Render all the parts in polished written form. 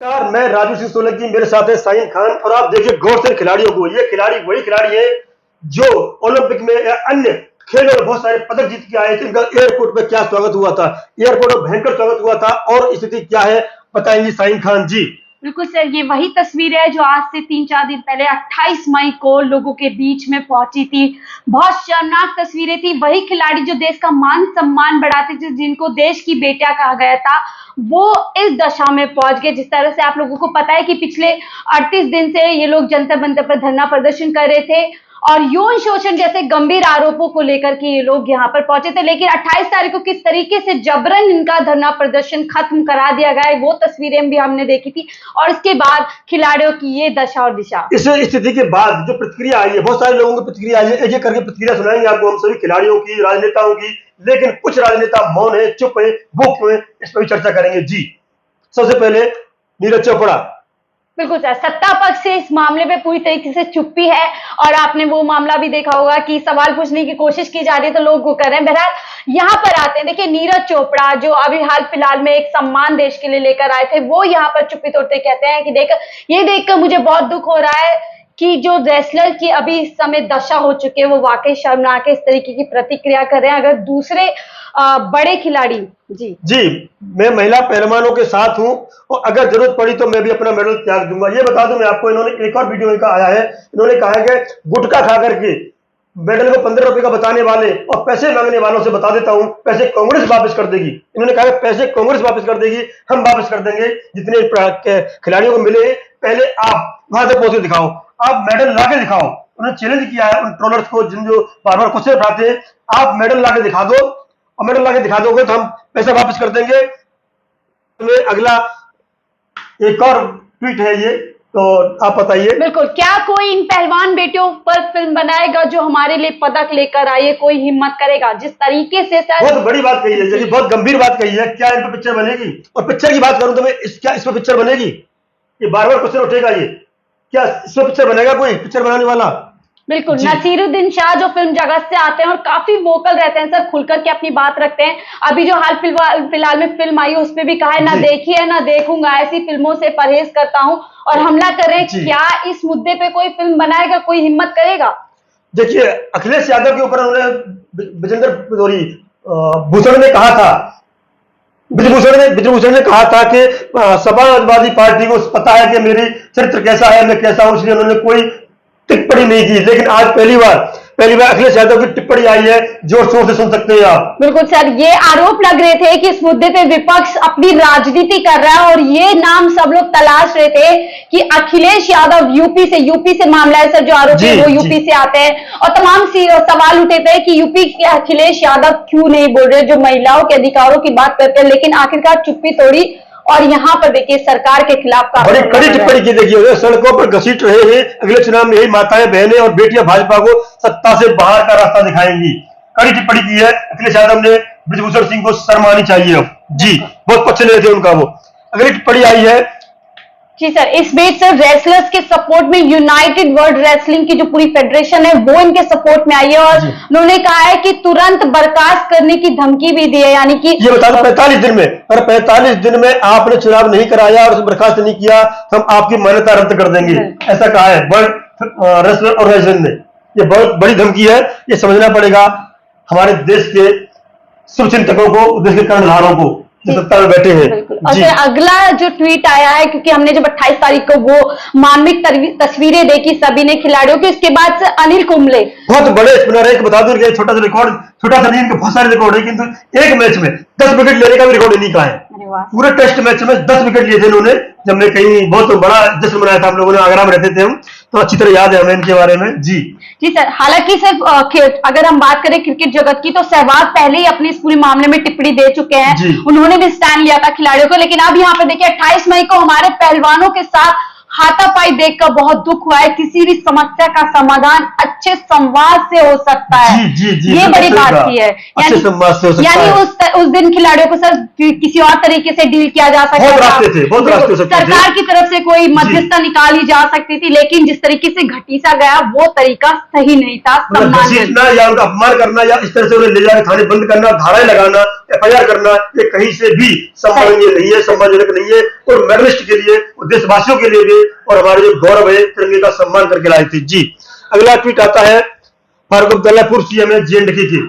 नमस्कार, मैं राजू सिंह सोलंकी, मेरे साथ है साइन खान। और आप देखिए गौर से खिलाड़ियों को, ये खिलाड़ी वही खिलाड़ी है जो ओलंपिक में या अन्य खेलों में बहुत सारे पदक जीत के आए थे। इनका एयरपोर्ट में क्या स्वागत हुआ था, एयरपोर्ट में भयंकर स्वागत हुआ था और स्थिति क्या है बताएंगे साइन खान जी। बिल्कुल सर, ये वही तस्वीर है जो आज से 3-4 दिन पहले 28 मई को लोगों के बीच में पहुंची थी। बहुत शर्मनाक तस्वीरें थी। वही खिलाड़ी जो देश का मान सम्मान बढ़ाते थे, जिनको देश की बेटियां कहा गया था, वो इस दशा में पहुंच गए। जिस तरह से आप लोगों को पता है कि पिछले 38 दिन से ये लोग जंतर मंतर पर धरना प्रदर्शन कर रहे थे और यौन शोषण जैसे गंभीर आरोपों को लेकर के ये लोग यहाँ पर पहुंचे थे। लेकिन 28 तारीख को किस तरीके से जबरन इनका धरना प्रदर्शन खत्म करा दिया गया है, वो तस्वीरें भी हमने देखी थी। और इसके बाद खिलाड़ियों की ये दशा और दिशा, इस स्थिति के बाद जो प्रतिक्रिया आई है, बहुत सारे लोगों की प्रतिक्रिया आई है। एक एक करके प्रतिक्रिया सुनाएंगे आपको हम सभी खिलाड़ियों की, राजनेताओं की। लेकिन कुछ राजनेता मौन है, चुप है, वो क्यों है, इस पर भी चर्चा करेंगे जी। सबसे पहले नीरज चोपड़ा। बिल्कुल सर, सत्ता पक्ष से इस मामले में पूरी तरीके से चुप्पी है। और आपने वो मामला भी देखा होगा कि सवाल पूछने की कोशिश की जा रही है तो लोग वो कर रहे हैं। बहरहाल यहाँ पर आते हैं, देखिए नीरज चोपड़ा जो अभी हाल फिलहाल में एक सम्मान देश के लिए लेकर आए थे, वो यहाँ पर चुप्पी तोड़ते कहते हैं कि ये देखकर मुझे बहुत दुख हो रहा है कि जो रेसलर की अभी इस समय दशा हो चुकी है वो वाकई शर्मनाक है। इस तरीके की प्रतिक्रिया कर रहे हैं। अगर दूसरे बड़े खिलाड़ी जी, मैं महिला पहलवानों के साथ हूं और अगर जरूरत पड़ी तो मैं भी अपना मेडल त्याग दूंगा। ये बता दूं मैं आपको, इन्होंने एक और वीडियो इनका आया है, इन्होंने कहा है कि गुटखा खा करके मेडल को 15 रुपए का बताने वाले और पैसे मांगने वालों से बता देता हूं, पैसे कांग्रेस वापस कर देगी। इन्होंने कहा पैसे कांग्रेस वापस कर देगी, हम वापस कर देंगे जितने खिलाड़ियों को मिले। पहले आप वहां से पहुंच दिखाओ, आप मेडल ला के दिखाओ। उन्होंने चैलेंज किया है उन ट्रोलर्स को, जिन जो बार बार क्वेश्चन उठाते हैं, आप मेडल ला के दिखा दो और मेडल ला के दिखा दोगे तो हम पैसा वापस कर देंगे। तो अगला एक और ट्वीट है ये, तो आप बताइए। बिल्कुल, क्या कोई इन पहलवान बेटियों पर फिल्म बनाएगा जो हमारे लिए पदक लेकर आए? कोई हिम्मत करेगा? जिस तरीके से सर, बहुत बड़ी बात कही है, जैसे बहुत गंभीर बात कही है। क्या इन पर पिक्चर बनेगी? और पिक्चर की बात करूं तो मैं क्या इस पर पिक्चर बनेगी? ये बार बार क्वेश्चन उठेगा, ये क्या इस पर पिक्चर बनेगा कोई पिक्चर बनाने वाला? बिल्कुल। नसीरुद्दीन शाह जो फिल्म जगत से आते हैं और काफी वोकल रहते हैं सर, खुलकर के अपनी बात रखते हैं। अभी जो हाल फिलहाल में फिल्म आई उसमें भी कहा है, ना देखी है ना देखूंगा, ऐसी फिल्मों से परहेज करता हूं और हमला करें। क्या इस मुद्दे पे कोई फिल्म बनाएगा? कोई हिम्मत करेगा? देखिए, अखिलेश यादव के ऊपर उन्होंने विजेंद्र भूषण ने कहा था, विजयभूषण ने कहा था कि समाजवादी पार्टी को पता है कि मेरी चरित्र कैसा है, मैं कैसा हूं, इसलिए उन्होंने कोई टिप्पणी नहीं की। लेकिन आज पहली बार अखिलेश यादव की टिप्पणी आई है, जोर शोर से सुन सकते हैं आप। बिल्कुल सर, ये आरोप लग रहे थे कि इस मुद्दे पे विपक्ष अपनी राजनीति कर रहा है और ये नाम सब लोग तलाश रहे थे कि अखिलेश यादव यूपी से मामला है सर, जो आरोपी है वो यूपी से आते हैं। और तमाम सवाल उठे थे कि यूपी के अखिलेश यादव क्यों नहीं बोल रहे, जो महिलाओं के अधिकारों की बात करते हैं। लेकिन आखिरकार चुप्पी तोड़ी और यहाँ पर देखिए सरकार के खिलाफ बड़ी कड़ी टिप्पणी की। देखिए, सड़कों पर घसीट रहे हैं, अगले चुनाव में यही माताएं बहनें और बेटियां भाजपा को सत्ता से बाहर का रास्ता दिखाएंगी। कड़ी टिप्पणी की है अखिलेश यादव ने। ब्रिजभूषण सिंह को शर्म आनी चाहिए अब जी, बहुत पक्ष ले थे उनका। वो अगली टिप्पणी आई है जी सर, इस बीच सर रेसलर्स के सपोर्ट में यूनाइटेड वर्ल्ड रेसलिंग की जो पूरी फेडरेशन है वो इनके सपोर्ट में आई है और उन्होंने कहा है कि तुरंत बर्खास्त करने की धमकी भी दी है। यानी कि ये बता दो 45 दिन में, अगर 45 दिन में आपने चुनाव नहीं कराया और उसे बर्खास्त नहीं किया तो हम आपकी मान्यता रद्द कर देंगे, ऐसा कहा है वर्ल्ड रेसलर ऑर्गेनाइजेशन ने। ये बहुत बड़ी धमकी है, ये समझना पड़ेगा हमारे देश के शुभचिंतकों को, देश के कर्णधारों को सत्ता में बैठे हैं। और फिर अगला जो ट्वीट आया है, क्योंकि हमने जब 28 तारीख को वो मार्मिक तस्वीरें देखी सभी ने खिलाड़ियों की, उसके बाद से अनिल कुंबले बहुत बड़े स्पिनर है। बता दूं छोटा सा रिकॉर्ड, छोटा सा नहीं, इनके बहुत सारे रिकॉर्ड है, किंतु एक मैच में 10 विकेट लेने का भी रिकॉर्ड इन्हीं का है। पूरे टेस्ट मैच में 10 विकेट लिए थे इन्होंने। जब मैं कहीं बहुत बड़ा जश्न मनाया था, हम लोगों ने, आगरा में रहते थे हम, तो अच्छी तरह याद है हमें इनके बारे में जी सर। हालांकि सर अगर हम बात करें क्रिकेट जगत की, तो सहवाग पहले ही अपने इस पूरे मामले में टिप्पणी दे चुके हैं। उन्होंने भी स्टैंड लिया था खिलाड़ियों को। लेकिन अब यहाँ पे देखिए 28 मई को हमारे पहलवानों के साथ हाथापाई देखकर बहुत दुख हुआ है। किसी भी समस्या का समाधान अच्छे संवाद से हो सकता है। जी, ये बड़ी बात की है। अच्छे संवाद से हो सकता यानी है। उस दिन खिलाड़ियों को सर किसी और तरीके से डील किया जा सकता बहुत था। रास्ते थे, बहुत रास्ते हो सकते थे। सरकार की तरफ से कोई मध्यस्थता निकाली जा सकती थी, लेकिन जिस तरीके से घटीसा गया वो तरीका सही नहीं था। घसीटना या उनका अपमान करना या इस तरह से उन्हें ले जाकर थाने बंद करना, धाराएं लगाना, एफआईआर करना, ये कहीं से भी सम्माननीय नहीं है, सम्मानजनक नहीं है। और मेडलिस्ट के लिए, देशवासियों के लिए भी, और हमारे जो गौरव है, तिरंगे का सम्मान करके लाए थे। जी, अगला ट्वीट आता है फारूक अब्दुल्ला पूर्व सीएम है J&K के।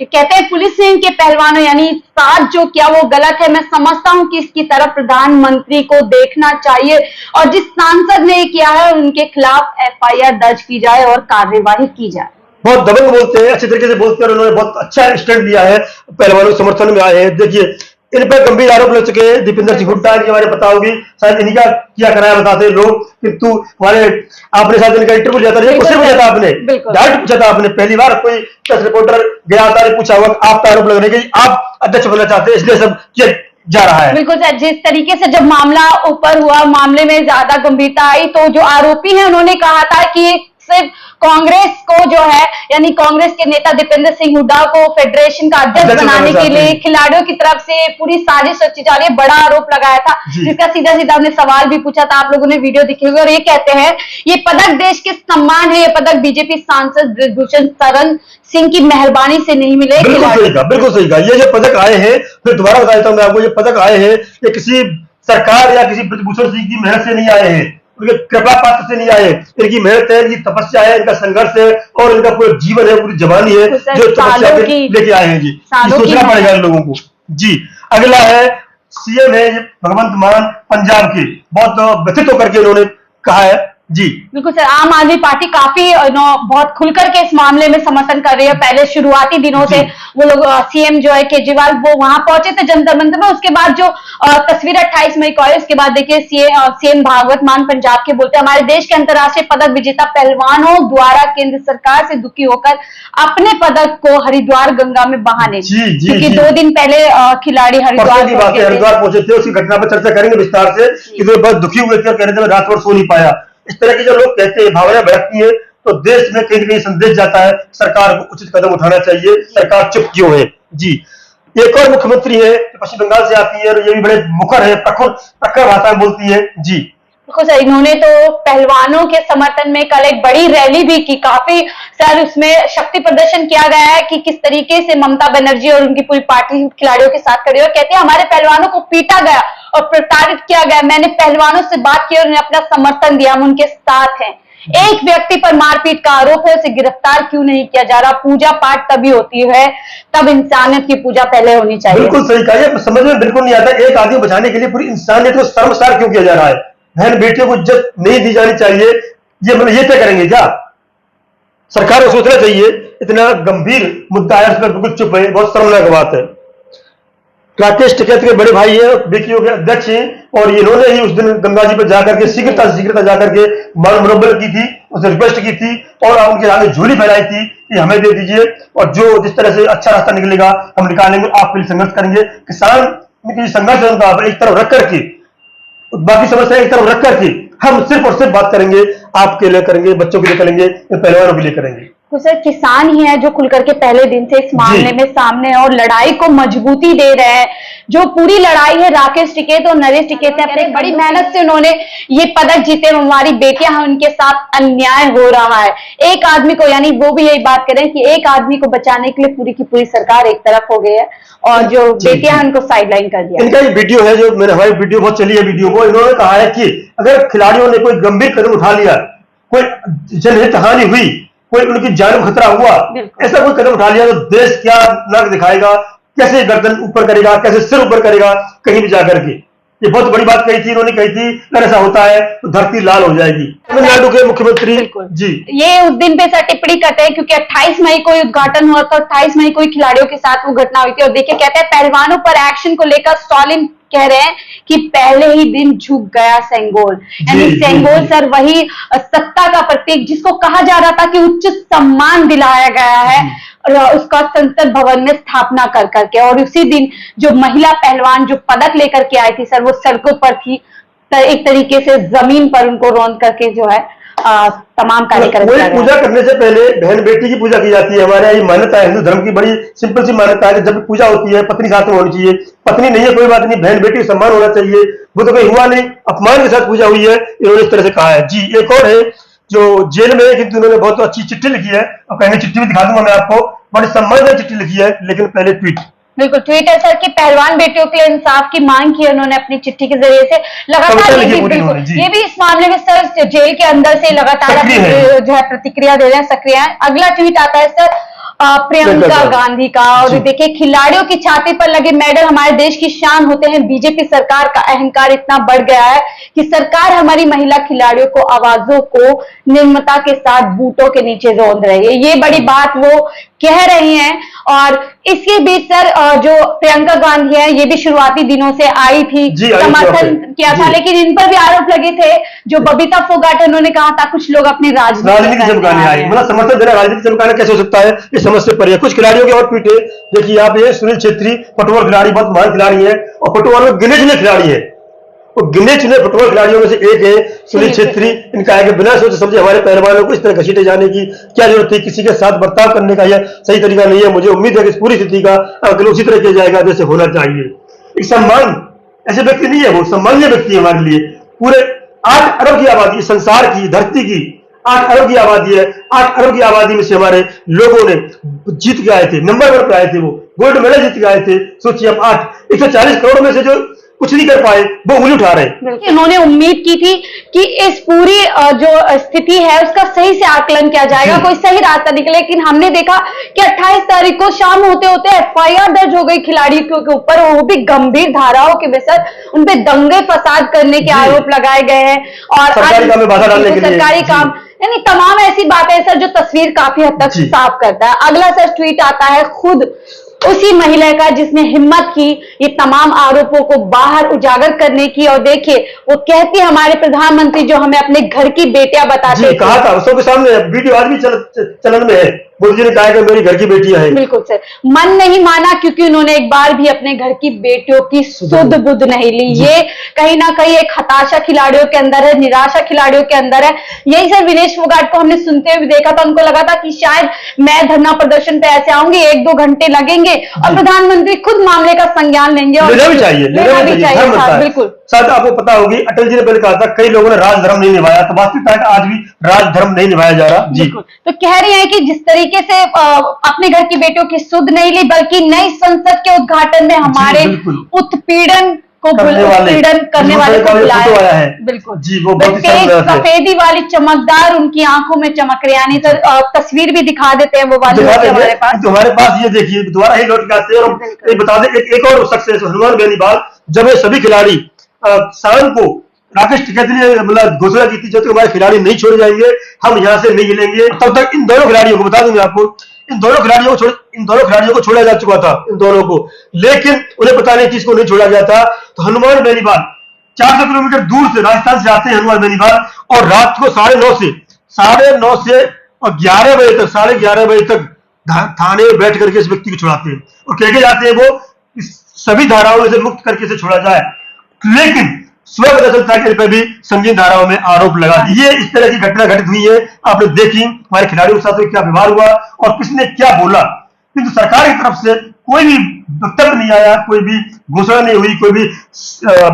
कहते हैं पुलिस ने इनके पहलवानों यानी साथ जो किया वो गलत है। मैं समझता हूं कि इसकी तरफ प्रधानमंत्री को देखना चाहिए और जिस सांसद ने किया है उनके खिलाफ एफआईआर दर्ज की जाए और कार्यवाही की जाए। बहुत दबंग बोलते हैं, अच्छे तरीके से बोलते हैं और उन्होंने बहुत अच्छा स्टैंड लिया है, पहलवानों के समर्थन में आए हैं। देखिए, इन पर गंभीर आरोप लग चुके हैं। दीपेंद्र सिंह हुड्डा, इनके बारे में पता होगी, शायद इन्हीं का किया कराया बताते हैं लोग कि तू हमारे, आपने शायद इनका इंटरव्यू लिया था, उससे पूछा था आपने, डायरेक्ट पूछा था आपने, पहली बार कोई प्रेस रिपोर्टर गया था, पूछा हुआ आपका आरोप लग रहा है कि आप अध्यक्ष बनना चाहते हैं, इसलिए सब किया जा रहा है। बिल्कुल सर, जिस तरीके से जब मामला ऊपर हुआ, मामले में ज्यादा गंभीरता आई, तो जो आरोपी हैं उन्होंने कहा था कि सिर्फ कांग्रेस को जो है यानी कांग्रेस के नेता दीपेंद्र सिंह हुड्डा को फेडरेशन का अध्यक्ष बनाने के लिए खिलाड़ियों की तरफ से पूरी साजिश रची जा रही है, बड़ा आरोप लगाया था, जिसका सीधा सीधा हमने सवाल भी पूछा था, आप लोगों ने वीडियो दिखे होंगे। और ये कहते हैं ये पदक देश के सम्मान है, ये पदक बीजेपी सांसद ब्रजभूषण शरण सिंह की मेहरबानी से नहीं मिले। बिल्कुल सही कहा। ये जो पदक आए हैं, फिर दोबारा बता देता हूं मैं आपको, ये पदक आए हैं ये किसी सरकार या किसी ब्रजभूषण सिंह की मेहनत से नहीं आए हैं, उनके कृपा पात्र से नहीं आए। इनकी मेहनत है, इनकी तपस्या है, इनका संघर्ष है और इनका पूरा जीवन है, पूरी जवानी है जो तपस्या लेके आए हैं। जी, सोचना पड़ेगा इन लोगों को। जी, अगला है सीएम है भगवंत मान पंजाब के, बहुत व्यथित होकर के उन्होंने कहा है। जी बिल्कुल सर, आम आदमी पार्टी काफी बहुत खुलकर के इस मामले में समर्थन कर रही है। पहले शुरुआती दिनों से वो लोग सीएम जो है केजरीवाल वो वहां पहुंचे थे जंतर मंतर में, उसके बाद जो तस्वीर 28 मई को आई, उसके बाद देखिए सीएम भागवत मान पंजाब के बोलते हमारे देश के अंतर्राष्ट्रीय पदक विजेता पहलवानों द्वारा केंद्र सरकार से दुखी होकर अपने पदक को हरिद्वार गंगा में बहाने, क्योंकि 2 दिन पहले खिलाड़ी हरिद्वार पहुंचे थे। उसी घटना पर चर्चा करेंगे विस्तार से कि वे बहुत दुखी हुए थे और कह रहे थे रात भर सो नहीं पाया। इस तरह के जो लोग कहते हैं, भावना भड़कती है, तो देश में कहीं न कहीं संदेश जाता है सरकार को उचित कदम उठाना चाहिए, सरकार चुप क्यों है। जी, एक और मुख्यमंत्री है पश्चिम बंगाल से आती है और ये भी बड़े मुखर है, प्रखर भाषा में बोलती है। जी देखो सर, इन्होंने तो पहलवानों के समर्थन में कल एक बड़ी रैली भी की, काफी सर उसमें शक्ति प्रदर्शन किया गया है कि किस तरीके से ममता बनर्जी और उनकी पूरी पार्टी खिलाड़ियों के साथ खड़ी है और कहते हैं हमारे पहलवानों को पीटा गया और प्रताड़ित किया गया, मैंने पहलवानों से बात की और उन्हें अपना समर्थन दिया, हम उनके साथ हैं। एक व्यक्ति पर मारपीट का आरोप है, उसे गिरफ्तार क्यों नहीं किया जा रहा? पूजा पाठ तभी होती है, तब इंसानियत की पूजा पहले होनी चाहिए। बिल्कुल सही कहा, ये समझ में बिल्कुल नहीं आता, एक आदमी बचाने के लिए पूरी इंसानियत को शर्मसार क्यों किया जा रहा है? बहन बेटियों को इज्जत नहीं दी जानी चाहिए, ये मतलब ये तय करेंगे क्या? सरकार को सोचना चाहिए, इतना गंभीर मुद्दा है, उस पर बिल्कुल चुप है, बहुत शर्मनाक बात है। राकेश टिकैत के बड़े भाई है, बीकेयू के अध्यक्ष हैं और इन्होंने ही उस दिन गंगा जी पर जाकर के शीघ्रता जाकर के मनोबल की थी, उसे रिक्वेस्ट की थी और उनके आगे झोली फैलाई थी कि हमें दे दीजिए और जो जिस तरह से अच्छा रास्ता निकलेगा हम निकालेंगे, आपके लिए संघर्ष करेंगे। किसान की संघर्ष है उनका एक तरफ रख करके, बाकी समस्या एक तरफ रख करके हम सिर्फ और सिर्फ बात करेंगे, आपके लिए करेंगे, बच्चों के लिए करेंगे, पहलवानों के लिए करेंगे। तो सर किसान ही है जो खुलकर के पहले दिन से इस मामले में सामने है और लड़ाई को मजबूती दे रहे हैं। जो पूरी लड़ाई है राकेश टिकैत और नरेश टिकैत ने अपने बड़ी मेहनत से उन्होंने ये पदक जीते, हमारी बेटियां हैं उनके साथ अन्याय हो रहा है। एक आदमी को, यानी वो भी यही बात करें कि एक आदमी को बचाने के लिए पूरी की पूरी सरकार एक तरफ हो गई है और जो बेटियां हैं उनको साइडलाइन कर दिया। इनका ये वीडियो है जो मैंने, हमारी वीडियो बहुत चली है, वीडियो को इन्होंने कहा है कि अगर खिलाड़ियों ने कोई गंभीर कदम उठा लिया, कोई जनहित हानि हुई, कोई उनकी जान को खतरा हुआ, ऐसा कोई कदम उठा लिया तो देश क्या नाक दिखाएगा, कैसे गर्दन ऊपर करेगा, कैसे सिर ऊपर करेगा कहीं भी जाकर के। ये बहुत बड़ी बात कही थी, इन्होंने कही थी अगर ऐसा होता है तो धरती लाल हो जाएगी। तमिलनाडु के मुख्यमंत्री जी ये उस दिन पे सर टिप्पणी करते हैं क्योंकि 28 मई को उद्घाटन हुआ था, 28 मई को खिलाड़ियों के साथ वो घटना हुई थी और देखिए कहते हैं पहलवानों पर एक्शन को लेकर स्टालिन कह रहे हैं कि पहले ही दिन झुक गया सेंगोल, यानी सेंगोल सर वही सत्ता का प्रतीक जिसको कहा जा रहा था कि उच्च सम्मान दिलाया गया है और उसका संसद भवन में स्थापना कर करके, और उसी दिन जो महिला पहलवान जो पदक लेकर के आई थी सर वो सड़कों पर थी, एक तरीके से जमीन पर उनको रौंद करके जो है तमाम कार्यक्रम कोई किया गया। पूजा करने से पहले बहन बेटी की पूजा की जाती है। हमारे यहाँ ये मान्यता है, हिंदू धर्म की बड़ी सिंपल सी मान्यता है कि जब पूजा होती है पत्नी साथ में होनी चाहिए। पत्नी नहीं है कोई बात नहीं, बहन बेटी का सम्मान होना चाहिए। वो तो कोई हुआ नहीं, अपमान के साथ पूजा हुई है, इन्होंने इस तरह से कहा है। जी, एक और है जो जेल में है, किंतु उन्होंने बहुत अच्छी चिट्ठी लिखी है और कहेंगे चिट्ठी भी दिखा दूंगा मैं आपको, बड़ी सम्मानजनक चिट्ठी लिखी है। लेकिन पहले ट्वीट। बिल्कुल, ट्वीट है सर कि पहलवान बेटियों के लिए इंसाफ की मांग की है उन्होंने अपनी चिट्ठी के जरिए से। लगातार कविता ये लिखी भी पूरी बिल्कुल उन्होंने, जी। ये भी इस मामले में सर जेल के अंदर से लगातार सक्रिय अपनी है। जो है प्रतिक्रिया दे रहे हैं, सक्रिय हैं। अगला ट्वीट आता है सर प्रियंका गांधी का, और जी। देखिए खिलाड़ियों की छाती पर लगे मेडल हमारे देश की शान होते हैं। बीजेपी सरकार का अहंकार इतना बढ़ गया है कि सरकार हमारी महिला खिलाड़ियों को आवाजों को निर्ममता के साथ बूटों के नीचे रौंद रही है। ये बड़ी बात वो कह रही हैं। और इसके बीच सर जो प्रियंका गांधी है ये भी शुरुआती दिनों से आई थी, जी, आई थी समर्थन वहाँ पे। किया था, जी। लेकिन इन पर भी आरोप लगे थे। जो बबीता फोगाट है उन्होंने कहा था कुछ लोग अपनी राजनीति चमकाने आए, मतलब समर्थन देना राजनीति चमकाना कैसे हो सकता है, ये समझ से परे है। कुछ खिलाड़ियों के और ट्वीट है, देखिए यहाँ पे सुनील छेत्री फुटबॉल खिलाड़ी, बहुत महान खिलाड़ी है और फुटबॉल में गिने चुने खिलाड़ी है। वो गिने चुने फुटबॉल खिलाड़ियों में से एक है सुनील छेत्री। इनका है कि बिना सोचे समझे हमारे पहलवानों को इस तरह घसीटे जाने की क्या जरूरत थी, किसी के साथ बर्ताव करने का यह सही तरीका नहीं है। मुझे उम्मीद है कि इस पूरी स्थिति का आकलन उसी तरह किया जाएगा जैसे होना चाहिए। एक सम्मान ऐसे व्यक्ति नहीं है, वो सम्मान्य व्यक्ति है हमारे लिए। पूरे 8 अरब की आबादी, संसार की, धरती की 8 अरब की आबादी है। 8 अरब की आबादी में से हमारे लोगों ने जीत के आए थे, नंबर 1 पे आए थे, वो गोल्ड मेडल जीत के आए थे। सोचिए अब 140 करोड़ में से जो कुछ नहीं कर पाए वो उंगली उठा रहे हैं। उन्होंने उम्मीद की थी कि इस पूरी जो स्थिति है उसका सही से आकलन किया जाएगा, कोई सही रास्ता निकले। लेकिन हमने देखा कि 28 तारीख को शाम होते होते एफआईआर दर्ज हो गई खिलाड़ियों के ऊपर, वो भी गंभीर धाराओं के सर उन पे दंगे फसाद करने के आरोप लगाए गए हैं और सरकारी काम में बाधा डालने के लिए। सरकारी काम यानी तमाम ऐसी बातें सर जो तस्वीर काफी हद तक साफ करता है। अगला सर ट्वीट आता है खुद उसी महिला का जिसने हिम्मत की ये तमाम आरोपों को बाहर उजागर करने की। और देखिए वो कहती हमारे प्रधानमंत्री जो हमें अपने घर की बेटियां बताते थे, कहा था सबके सामने, वीडियो आज भी चलन में है। मोदी जी ने कहा कि मेरी घर की बेटियां हैं। बिल्कुल सर, मन नहीं माना क्योंकि उन्होंने एक बार भी अपने घर की बेटियों की सुध बुध नहीं ली। ये कहीं ना कहीं एक हताशा खिलाड़ियों के अंदर है, निराशा खिलाड़ियों के अंदर है। यही सर विनेश फोगाट को हमने सुनते हुए देखा था, उनको लगा था कि शायद मैं धरना प्रदर्शन पे ऐसे आऊंगी, 1-2 घंटे लगेंगे और प्रधानमंत्री खुध मामले का संज्ञान लेंगे और लेना भी चाहिए, बिल्कुल। साथ आपको पता होगी अटल जी ने पहले कहा था कई लोगों ने राजधर्म नहीं निभाया, तो वास्तविकता है कि आज भी राजधर्म नहीं निभाया जा रहा। जी, तो कह रही है कि जिस तरीके से अपने घर की बेटियों की सुध नहीं ली, बल्कि नई संसद के उद्घाटन में हमारे उत्पीड़न करने वाले को बुलाया है। बिल्कुल जी, वो बहुत सफेदी वाली चमकदार उनकी आंखों में चमक रही, यानी सर तस्वीर भी दिखा देते हैं वो वाली हमारे पास। ये देखिए दोबारा ही लौट के आते हैं और बता दें एक और शख्स है हनुमान बेनीवाल। जब ये सभी खिलाड़ी शाम को राकेश टिकैत ने मतलब घोषणा की थी जब तक हमारे खिलाड़ी नहीं छोड़े जाएंगे हम यहाँ से नहीं हिलेंगे, तब तक इन दोनों खिलाड़ियों को बता दूंगा आपको, इन दोनों खिलाड़ियों को छोड़ा जा चुका था, इन दोनों को। लेकिन उन्हें पता नहीं किसको नहीं छोड़ा गया था। तो हनुमान बेनीवाल 400 किलोमीटर दूर से राजस्थान से आते हैं हनुमान बेनीवाल, और रात को 9:30 से और 11 बजे तक 11:30 बजे तक थाने में बैठ करके इस व्यक्ति को छुड़ाते हैं और कह के जाते हैं वो सभी धाराओं से मुक्त करके इसे छोड़ा जाए। लेकिन सुबह पता चलता है कि भी संगीन धाराओं में आरोप लगा दिए। इस तरह की घटना घटित हुई है, आपने देखी हमारे खिलाड़ियों के साथ क्या व्यवहार हुआ और किसने क्या बोला। किंतु सरकार की तरफ से कोई भी वक्तव्य नहीं आया, कोई भी घोषणा नहीं हुई, कोई भी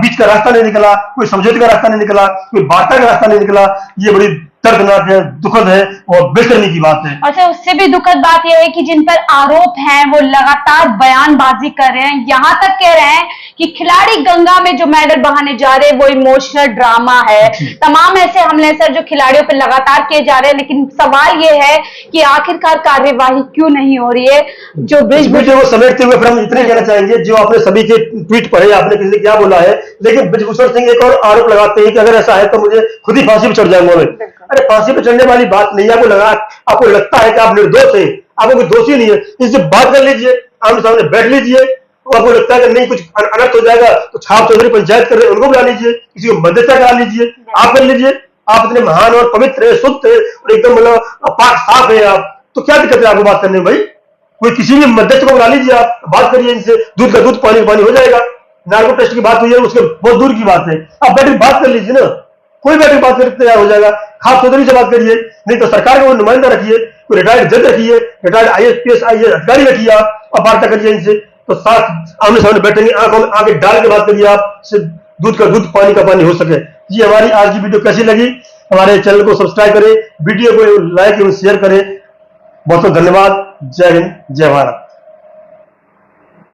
बीच का रास्ता नहीं निकला, कोई समझौते का रास्ता नहीं निकला, कोई वार्ता का रास्ता नहीं निकला। ये बड़ी दर्दनाक है, दुखद है और बेचैनी की बात है। अच्छा, उससे भी दुखद बात यह है कि जिन पर आरोप हैं वो लगातार बयानबाजी कर रहे हैं, यहां तक कह रहे हैं कि खिलाड़ी गंगा में जो मेडल बहाने जा रहे हैं वो इमोशनल ड्रामा है। तमाम ऐसे हमले सर जो खिलाड़ियों पर लगातार किए जा रहे हैं, लेकिन सवाल ये है कि आखिरकार कार्यवाही क्यों नहीं हो रही है। जो वीडियो को समेटते हुए फिर हम इतने कहना चाहेंगे, जो आपने सभी के ट्वीट पढ़े, आपने किसी ने क्या बोला है, लेकिन ब्रिजभूषण सिंह एक और आरोप लगाते हैं कि अगर ऐसा है तो मुझे खुद ही फांसी पर चढ़ जाऊंगा मैं। अरे फांसी पर चढ़ने वाली बात नहीं है। आपको लगता है कि आप निर्दोष है, आपको कोई दोषी नहीं है, इससे बात कर लीजिए, आमने सामने बैठ लीजिए। आपको लगता है कि नहीं कुछ अनर्थ हो जाएगा तो छाप चौधरी पंचायत कर रहे उनको बुला लीजिए, किसी को मध्यस्थता करा लीजिए, आप कर लीजिए। आप इतने महान और पवित्र है, शुद्ध है और एकदम मतलब पाक साफ है आप, तो क्या दिक्कत है आपको बात करने में भाई? कोई किसी भी मध्यस्थ को बुला लीजिए, आप बात करिए इनसे, दूध का दूध पानी का पानी हो जाएगा। नार्को टेस्ट की बात हुई है, उसके बहुत दूर की बात है। अब बैठ के बात कर लीजिए ना, कोई बैठ के बात करके तैयार हो जाएगा। खास चौधरी से बात करिए, नहीं तो सरकार का कोई नुमाइंदा रखिए, कोई रिटायर्ड जज रखिए, रिटायर्ड IAS IAS अधिकारी रखिए, आप और वार्ता करिए इनसे, तो साथ आमने सामने बैठेंगे, आंखों में आंखें डाल के बात करिए, आप से दूध का दूध पानी का पानी हो सके। ये हमारी आज की वीडियो कैसी लगी, हमारे चैनल को सब्सक्राइब करें, वीडियो को लाइक एवं शेयर करें। बहुत बहुत धन्यवाद। जय हिंद, जय भारत।